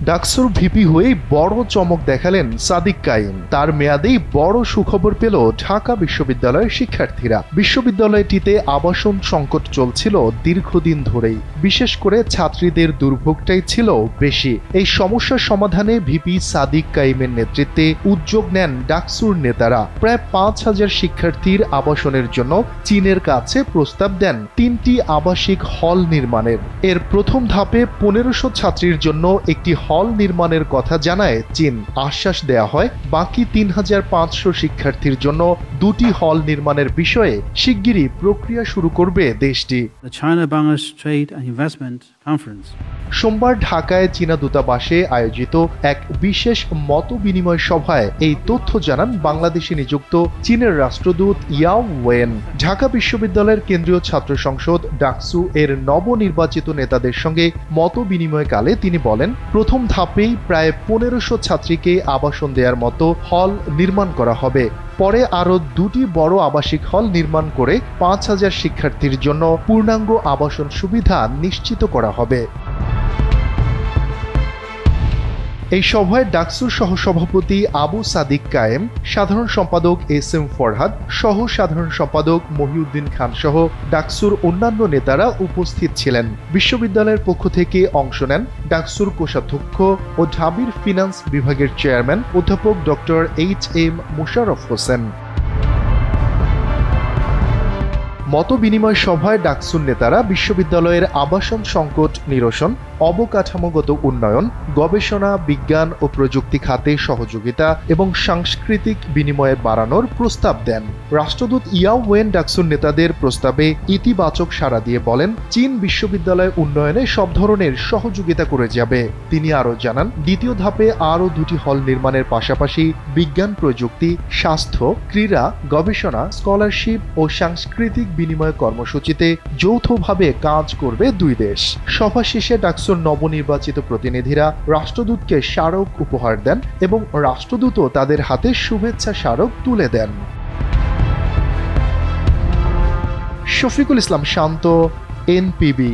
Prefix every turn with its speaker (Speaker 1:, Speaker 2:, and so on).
Speaker 1: ডাকসুর ভিপি হয়েই বড় চমক দেখালেন সাদিক কাইম। তার মেয়াদেই বড় সুখবর পেল ঢাকা বিশ্ববিদ্যালয়ের শিক্ষার্থীরা। বিশ্ববিদ্যালয়টিতে আবাসন সংকট চলছিল দীর্ঘদিন ধরেই, বিশেষ করে ছাত্রীদের দুর্ভোগটাই ছিল বেশি। এই সমস্যার সমাধানে ভিপি সাদিক কাইমের নেতৃত্বে উদ্যোগ নেন ডাকসুর নেতারা। প্রায় ৫,০০০ শিক্ষার্থীর আবাসনের জন্য চীনের কাছে প্রস্তাব দেন ৩টি আবাসিক হল নির্মাণের। এর প্রথম ধাপে ১৫০০ ছাত্রীর জন্য একটি হল নির্মাণের কথা জানায় চীন। আশ্বাস দেয়া হয় বাকি ৩৫০০ শিক্ষার্থীর জন্য ২টি হল নির্মাণের বিষয়ে শিগগিরই প্রক্রিয়া শুরু করবে দেশটি। সোমবার ঢাকায় চীনা দূতাবাসে আয়োজিত এক বিশেষ মত বিনিময় সভায় এই তথ্য জানান বাংলাদেশে নিযুক্ত চীনের রাষ্ট্রদূত ইয়াও ওয়েন। ঢাকা বিশ্ববিদ্যালয়ের কেন্দ্রীয় ছাত্র সংসদ ডাকসু এর নবনির্বাচিত নেতাদের সঙ্গে মত বিনিময়কালে তিনি বলেন, প্রথম ধাপেই প্রায় ১৫০০ ছাত্রীকে আবাসন দেওয়ার মতো হল নির্মাণ করা হবে। পরে আরও ২টি বড় আবাসিক হল নির্মাণ করে ৫,০০০ শিক্ষার্থীর জন্য পূর্ণাঙ্গ আবাসন সুবিধা নিশ্চিত করা হবে। এই সভায় ডাকসুর সহসভাপতি আবু সাদিক কায়েম, সাধারণ সম্পাদক এস.এম. ফরহাদ, সহ সাধারণ সম্পাদক মহিউদ্দিন খান সহ ডাকসুর অন্যান্য নেতারা উপস্থিত ছিলেন। বিশ্ববিদ্যালয়ের পক্ষ থেকে অংশ নেন ডাকসুর কোষাধ্যক্ষ ও ঢাবির ফিন্যান্স বিভাগের চেয়ারম্যান অধ্যাপক ডক্টর এইচ.এম. মোশাররফ হোসেন। মত বিনিময় সভায় ডাকসুর নেতারা বিশ্ববিদ্যালয়ের আবাসন সংকট নিরসন, অবকাঠামোগত উন্নয়ন, গবেষণা, বিজ্ঞান ও প্রযুক্তি খাতে সহযোগিতা এবং সাংস্কৃতিক বিনিময় বাড়ানোর প্রস্তাব দেন। রাষ্ট্রদূত ইয়াও ওয়েন ডাকসুর নেতাদের প্রস্তাবে ইতিবাচক সাড়া দিয়ে বলেন, চীন বিশ্ববিদ্যালয় উন্নয়নে সব ধরনের সহযোগিতা করে যাবে। তিনি আরও জানান, দ্বিতীয় ধাপে আরও 2টি হল নির্মাণের পাশাপাশি বিজ্ঞান, প্রযুক্তি, স্বাস্থ্য, ক্রীড়া, গবেষণা, স্কলারশিপ ও সাংস্কৃতিক বিনিময় কর্মসূচিতে যৌথভাবে কাজ করবে দুই দেশ। সভা শেষে ডাকসুর নবনির্বাচিত প্রতিনিধিরা রাষ্ট্রদূতকে স্মারক উপহার দেন এবং রাষ্ট্রদূতও তাদের হাতে শুভেচ্ছা স্মারক তুলে দেন। শফিকুল ইসলাম শান্ত, এনপিবি।